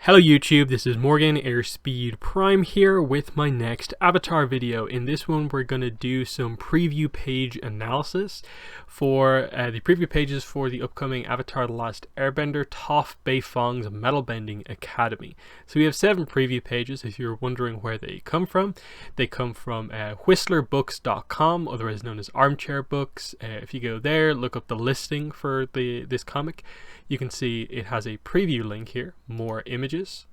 Hello YouTube, this is Morgan Airspeed Prime here with my next Avatar video. In this one we're going to do some preview page analysis for the preview pages for the upcoming Avatar The Last Airbender Toph Beifong's Metalbending Academy. So we have 7 preview pages. If you're wondering where they come from whistlerbooks.com, otherwise known as Armchair Books. If you go there, look up the listing for this comic, you can see it has a preview link here, more images,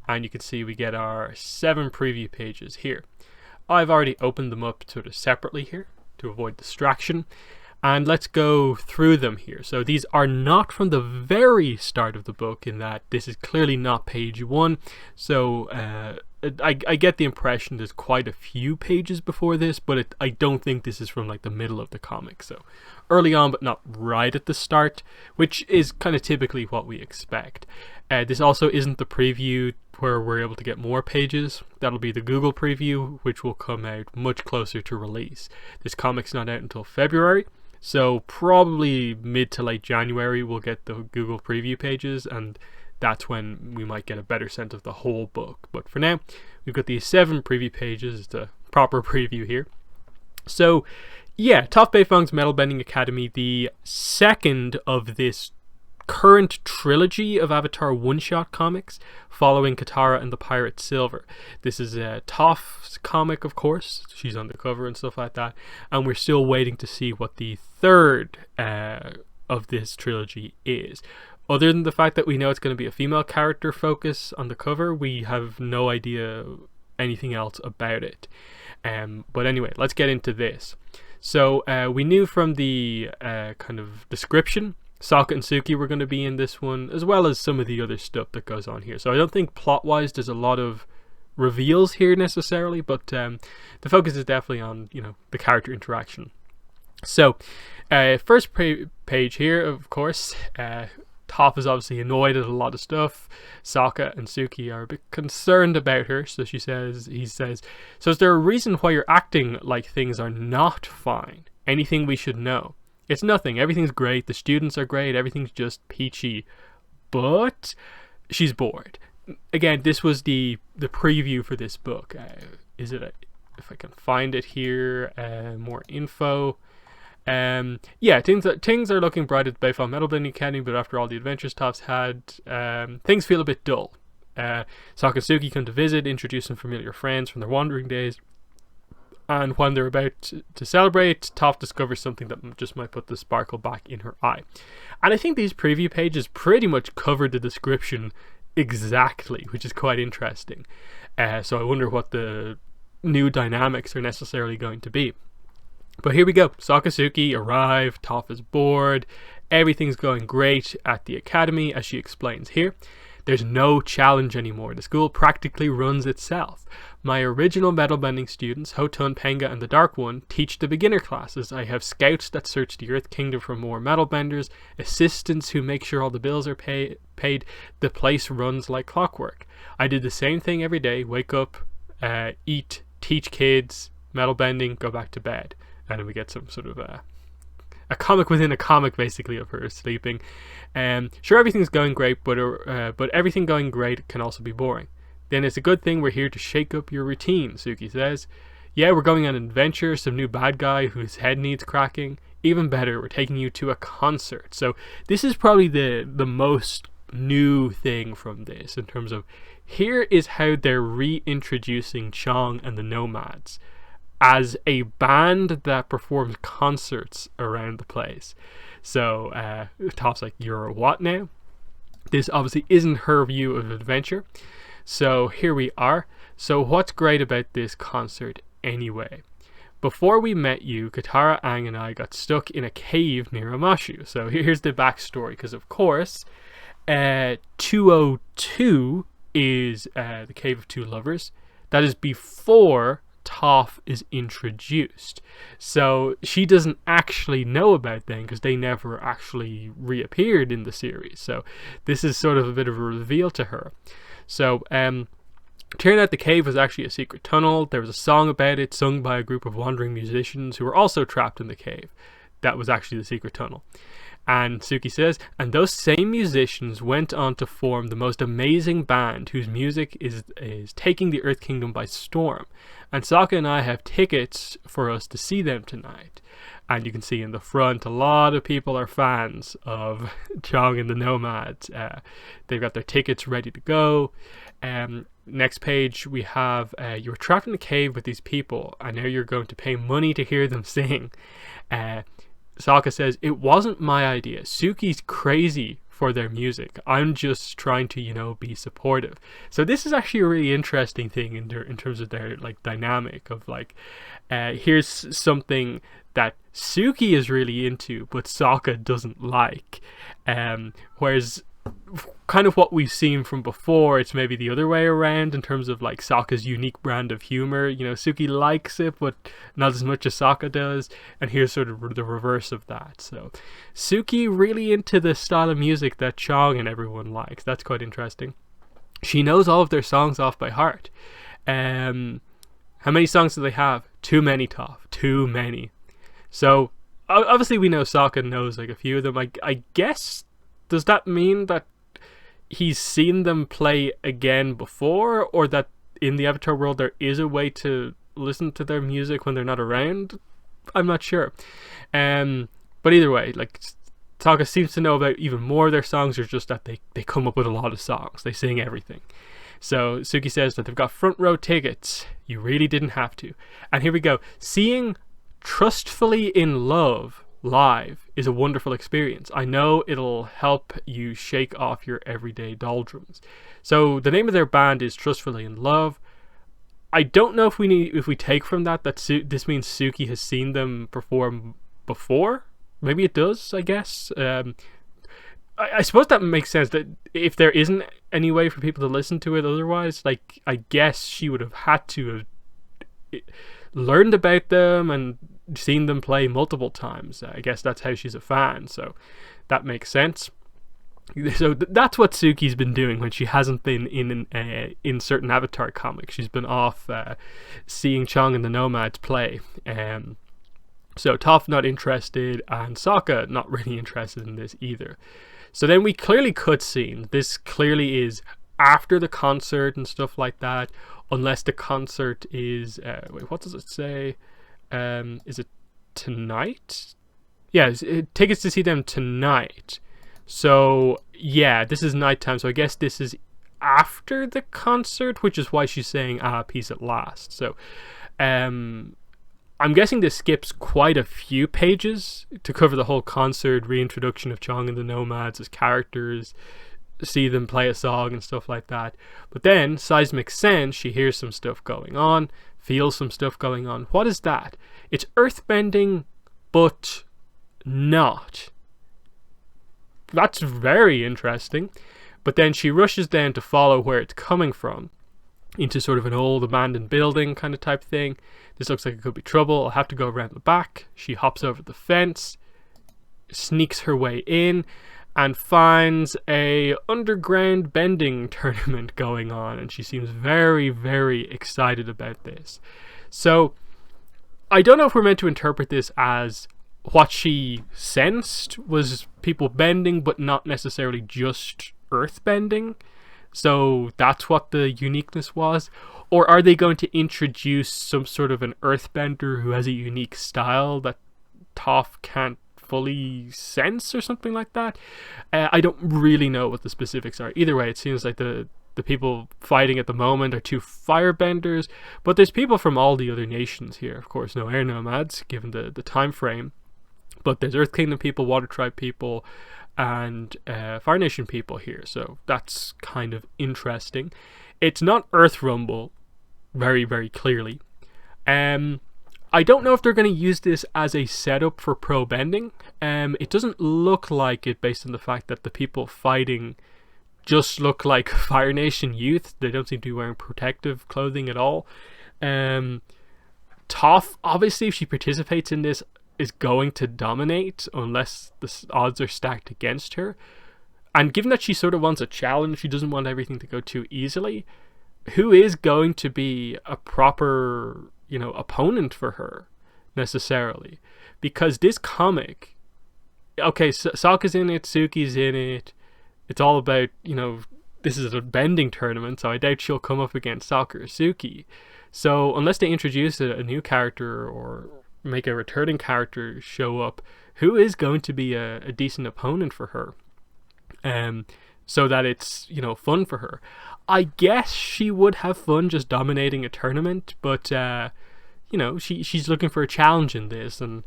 and you can see we get our 7 preview pages here. I've already opened them up sort of separately here to avoid distraction, and let's go through them here. So these are not from the very start of the book, in that this is clearly not page 1, so I get the impression there's quite a few pages before this, but I don't think this is from like the middle of the comic, so early on but not right at the start, which is kind of typically what we expect. This also isn't the preview where we're able to get more pages. That'll be the Google preview, which will come out much closer to release. This comic's not out until February, so probably mid to late January we'll get the Google preview pages, and that's when we might get a better sense of the whole book. But for now, we've got these 7 preview pages, the proper preview here. So yeah, Toph Beifong's Metalbending Academy, the second of this current trilogy of Avatar one-shot comics following Katara and the Pirate Silver. This is Toph's comic, of course. She's on the cover and stuff like that. And we're still waiting to see what the third of this trilogy is. Other than the fact that we know it's going to be a female character focus on the cover, we have no idea anything else about it. But anyway, let's get into this. So we knew from the kind of description, Sokka and Suki were going to be in this one, as well as some of the other stuff that goes on here. So I don't think plot-wise there's a lot of reveals here necessarily, but the focus is definitely on, you know, the character interaction. So first page here, of course, Toph is obviously annoyed at a lot of stuff. Sokka and Suki are a bit concerned about her, so he says, so is there a reason why you're acting like things are not fine? Anything we should know? It's nothing, everything's great, the students are great, everything's just peachy, but she's bored. Again, this was the preview for this book. If I can find it here, more info. Yeah, things are looking bright at Beifong Metalbending Academy, but after all the adventures Toph's had, things feel a bit dull. Sokka and Suki come to visit, introduce some familiar friends from their wandering days, and when they're about to celebrate, Toph discovers something that just might put the sparkle back in her eye. And I think these preview pages pretty much cover the description exactly, which is quite interesting. So I wonder what the new dynamics are necessarily going to be. But here we go. Sokka and Suki arrive, Toph is bored, everything's going great at the academy, as she explains here. There's no challenge anymore. The school practically runs itself. My original metalbending students, Hotun, Penga, and the Dark One, teach the beginner classes. I have scouts that search the Earth Kingdom for more metalbenders, assistants who make sure all the bills are paid. The place runs like clockwork. I did the same thing every day. Wake up, eat, teach kids, metalbending, go back to bed. And then we get some sort of a comic within a comic, basically, of her sleeping. Sure, everything's going great, but everything going great can also be boring. Then it's a good thing we're here to shake up your routine, Suki says. Yeah, we're going on an adventure, some new bad guy whose head needs cracking. Even better, we're taking you to a concert. So this is probably the most new thing from this, in terms of here is how they're reintroducing Chong and the Nomads as a band that performs concerts around the place. So Toph's like, you're a what now? This obviously isn't her view of adventure. So here we are. So what's great about this concert anyway? Before we met you, Katara, Aang, and I got stuck in a cave near Amashu. So here's the backstory, because of course 202 is the Cave of Two Lovers. That is before Toph is introduced, so she doesn't actually know about them because they never actually reappeared in the series. So this is sort of a bit of a reveal to her. So turned out the cave was actually a secret tunnel. There was a song about it sung by a group of wandering musicians who were also trapped in the cave. That was actually the secret tunnel. And Suki says, and those same musicians went on to form the most amazing band whose music is taking the Earth Kingdom by storm. And Sokka and I have tickets for us to see them tonight. And you can see in the front, a lot of people are fans of Chong and the Nomads. They've got their tickets ready to go. Next page, we have, you were trapped in a cave with these people, and now you're going to pay money to hear them sing. Sokka says, it wasn't my idea. Suki's crazy for their music. I'm just trying to, be supportive. So this is actually a really interesting thing in terms of their dynamic of here's something that Suki is really into, but Sokka doesn't like. Whereas kind of what we've seen from before, it's maybe the other way around in terms of Sokka's unique brand of humor. Suki likes it, but not as much as Sokka does, and here's sort of the reverse of that. So Suki really into the style of music that Chong and everyone likes. That's quite interesting. She knows all of their songs off by heart. How many songs do they have? Too many, Toph. Too many. So obviously we know Sokka knows a few of them. I guess, does that mean that he's seen them play again before, or that in the Avatar world there is a way to listen to their music when they're not around? I'm not sure. But either way, Sokka seems to know about even more of their songs, or just that they come up with a lot of songs. They sing everything. So Suki says that they've got front row tickets. You really didn't have to. And here we go. Seeing Trustfully in Love live is a wonderful experience. I know it'll help you shake off your everyday doldrums. So the name of their band is Trustfully in Love. I don't know if we take from that this means Suki has seen them perform before. Maybe it does, I guess. I suppose that makes sense, that if there isn't any way for people to listen to it otherwise, I guess she would have had to have learned about them and seen them play multiple times. I guess that's how she's a fan, so that makes sense. So that's what Suki's been doing when she hasn't been in certain Avatar comics. She's been off seeing Chong and the Nomads play. So Toph not interested, and Sokka not really interested in this either. So then we clearly cutscene. This clearly is after the concert and stuff like that, unless the concert is wait, what does it say? Is it tonight? Yeah, tickets to see them tonight. So yeah, this is nighttime, so I guess this is after the concert, which is why she's saying peace at last. So I'm guessing this skips quite a few pages to cover the whole concert, reintroduction of Chong and the Nomads as characters, see them play a song and stuff like that. But then seismic sense, she hears some stuff going on, feels some stuff going on. What is that? It's earthbending, but not. That's very interesting. But then she rushes down to follow where it's coming from, into sort of an old abandoned building kind of type thing. This looks like it could be trouble. I'll have to go around the back. She hops over the fence, sneaks her way in, and finds a underground bending tournament going on, and she seems very, very excited about this. So I don't know if we're meant to interpret this as what she sensed was people bending, but not necessarily just earth bending. So that's what the uniqueness was. Or are they going to introduce some sort of an earthbender who has a unique style that Toph can't fully sense or something like that? I don't really know what the specifics are. Either way, it seems like the people fighting at the moment are two firebenders, but there's people from all the other nations here. Of course, no air nomads, given the time frame. But there's Earth Kingdom people, Water Tribe people, and Fire Nation people here. So that's kind of interesting. It's not Earth Rumble, very, very clearly. I don't know if they're going to use this as a setup for pro bending. It doesn't look like it based on the fact that the people fighting just look like Fire Nation youth. They don't seem to be wearing protective clothing at all. Toph, obviously, if she participates in this, is going to dominate unless the odds are stacked against her. And given that she sort of wants a challenge, she doesn't want everything to go too easily, who is going to be a proper, opponent for her necessarily? Because this comic okay, Sokka's in it, Suki's in it. It's all about, this is a bending tournament, so I doubt she'll come up against Sokka or Suki. So unless they introduce a new character or make a returning character show up, who is going to be a decent opponent for her? So that it's, fun for her. I guess she would have fun just dominating a tournament, but she's looking for a challenge in this, and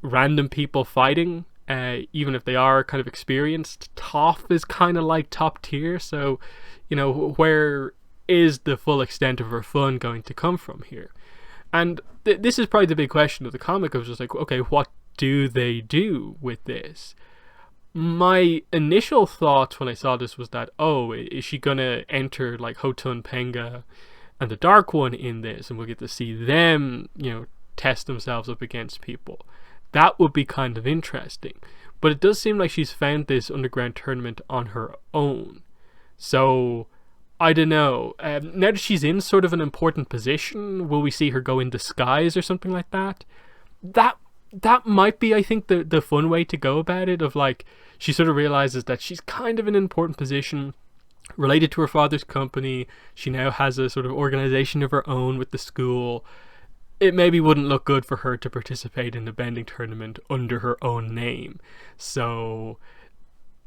random people fighting, even if they are kind of experienced. Toph is kind of like top tier, so where is the full extent of her fun going to come from here? And this is probably the big question of the comic, of just like, okay, what do they do with this? My initial thoughts when I saw this was that, oh, is she gonna enter like Hotun Penga and the Dark One in this, and we'll get to see them, test themselves up against people. That would be kind of interesting. But it does seem like she's found this underground tournament on her own. So, I don't know. Now that she's in sort of an important position, will we see her go in disguise or something like that? That might be, I think, the fun way to go about it, of like, she sort of realizes that she's kind of in an important position related to her father's company. She now has a sort of organization of her own with the school. It maybe wouldn't look good for her to participate in the bending tournament under her own name. So,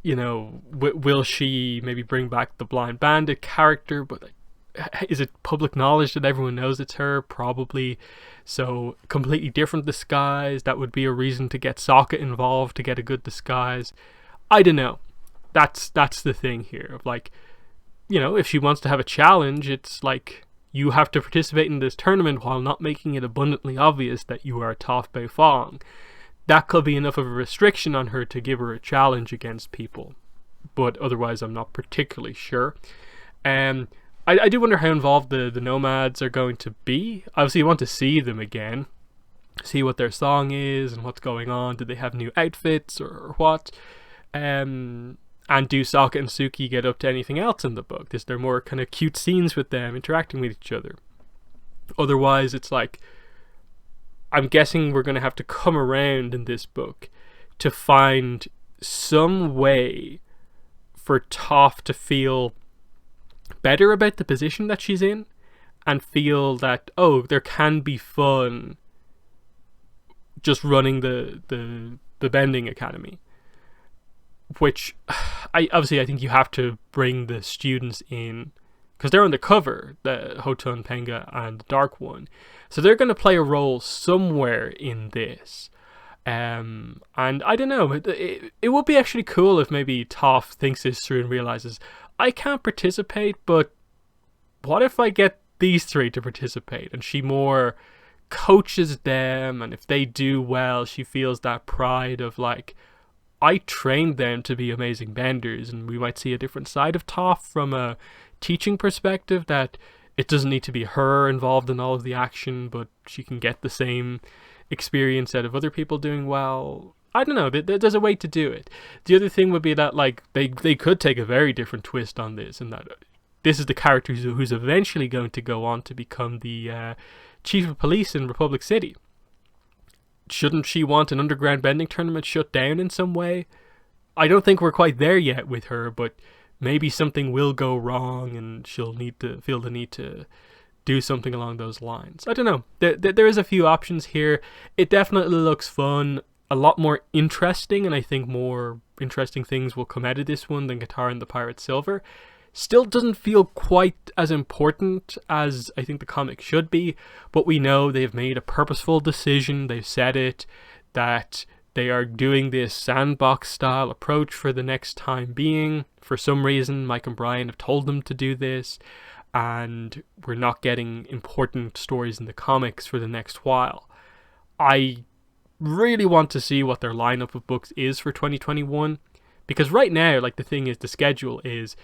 will she maybe bring back the Blind Bandit character? But is it public knowledge that everyone knows it's her? Probably. So, completely different disguise. That would be a reason to get Sokka involved to get a good disguise. I don't know. That's the thing here. Of like, if she wants to have a challenge, it's like, you have to participate in this tournament while not making it abundantly obvious that you are Toph Beifong. That could be enough of a restriction on her to give her a challenge against people. But otherwise, I'm not particularly sure. I do wonder how involved the nomads are going to be. Obviously, you want to see them again. See what their song is and what's going on. Do they have new outfits or what? And do Sokka and Suki get up to anything else in the book? Is there more kind of cute scenes with them interacting with each other? Otherwise, it's like, I'm guessing we're going to have to come around in this book to find some way for Toph to feel better about the position that she's in, and feel that, oh, there can be fun just running the Bending Academy. Which, I think you have to bring the students in, because they're on the cover, the Hotun Penga and the Dark One, so they're going to play a role somewhere in this. And I don't know, it would be actually cool if maybe Toph thinks this through and realizes, I can't participate, but what if I get these three to participate? And she more coaches them, and if they do well, she feels that pride of like, I trained them to be amazing benders, and we might see a different side of Toph from a teaching perspective, that it doesn't need to be her involved in all of the action, but she can get the same experience out of other people doing well. I don't know, there's a way to do it. The other thing would be that like they could take a very different twist on this, and that this is the character who's eventually going to go on to become the chief of police in Republic City. Shouldn't she want an underground bending tournament shut down in some way? I don't think we're quite there yet with her, but maybe something will go wrong and she'll need to feel the need to do something along those lines. I don't know. There is a few options here. It definitely looks fun, a lot more interesting, and I think more interesting things will come out of this one than Katara and the Pirate Silver. Still doesn't feel quite as important as I think the comic should be, but we know they've made a purposeful decision. They've said it, that they are doing this sandbox style approach for the next time being. For some reason, Mike and Brian have told them to do this, and we're not getting important stories in the comics for the next while. I really want to see what their lineup of books is for 2021, because right now, like, the thing is, the schedule is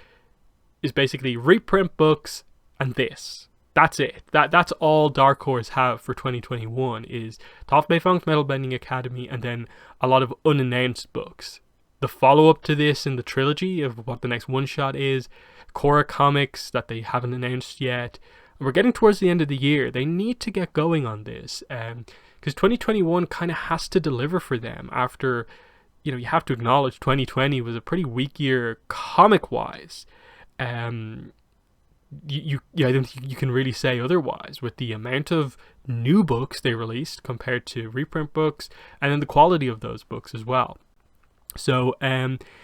basically reprint books and this. That's it. That's all Dark Horse have for 2021 is Toph Beifong's Metalbending Academy, and then a lot of unannounced books. The follow-up to this in the trilogy of what the next one-shot is, Korra comics that they haven't announced yet. And we're getting towards the end of the year. They need to get going on this, because 2021 kind of has to deliver for them after, you have to acknowledge 2020 was a pretty weak year comic-wise. I don't think you can really say otherwise with the amount of new books they released compared to reprint books, and then the quality of those books as well. So, they're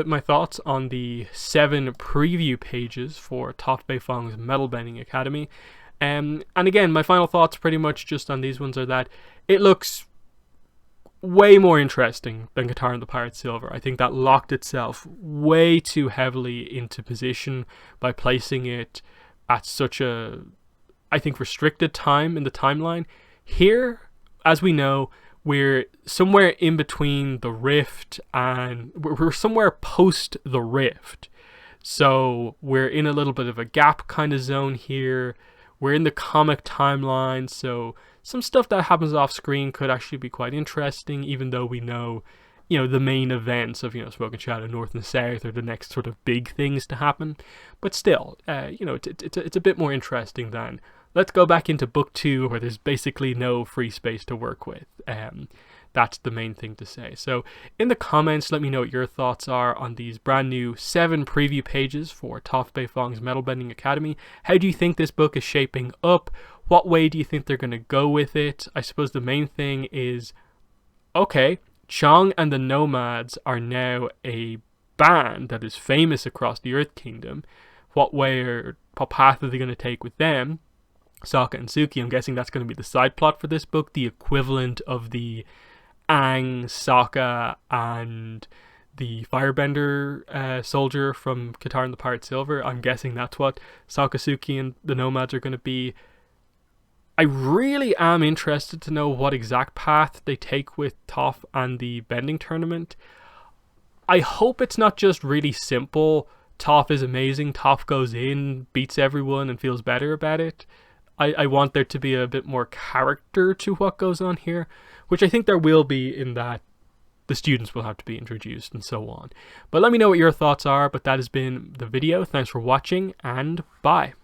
my thoughts on the 7 preview pages for Toph Beifong's Metalbending Academy. And again, my final thoughts pretty much just on these ones are that it looks way more interesting than Guitar and the Pirate Silver. I think that locked itself way too heavily into position by placing it at such a, I think, restricted time in the timeline. Here, as we know, we're somewhere in between the Rift and we're somewhere post the Rift. So we're in a little bit of a gap kind of zone here. We're in the comic timeline, so some stuff that happens off screen could actually be quite interesting, even though we know, the main events of, Smoke and Shadow North and South are the next sort of big things to happen. But still, it's a bit more interesting than, let's go back into book 2 where there's basically no free space to work with. That's the main thing to say. So in the comments, let me know what your thoughts are on these brand new 7 preview pages for Toph Beifong's Metalbending Academy. How do you think this book is shaping up? What way do you think they're going to go with it? I suppose the main thing is, okay, Chong and the Nomads are now a band that is famous across the Earth Kingdom. What path are they going to take with them? Sokka and Suki, I'm guessing that's going to be the side plot for this book, the equivalent of the Aang, Sokka, and the Firebender soldier from Guitar and the Pirate Silver. I'm guessing that's what Sokka, Suki, and the Nomads are going to be. I really am interested to know what exact path they take with Toph and the Bending Tournament. I hope it's not just really simple, Toph is amazing, Toph goes in, beats everyone, and feels better about it. I want there to be a bit more character to what goes on here, which I think there will be, in that the students will have to be introduced and so on. But let me know what your thoughts are. But that has been the video. Thanks for watching, and bye.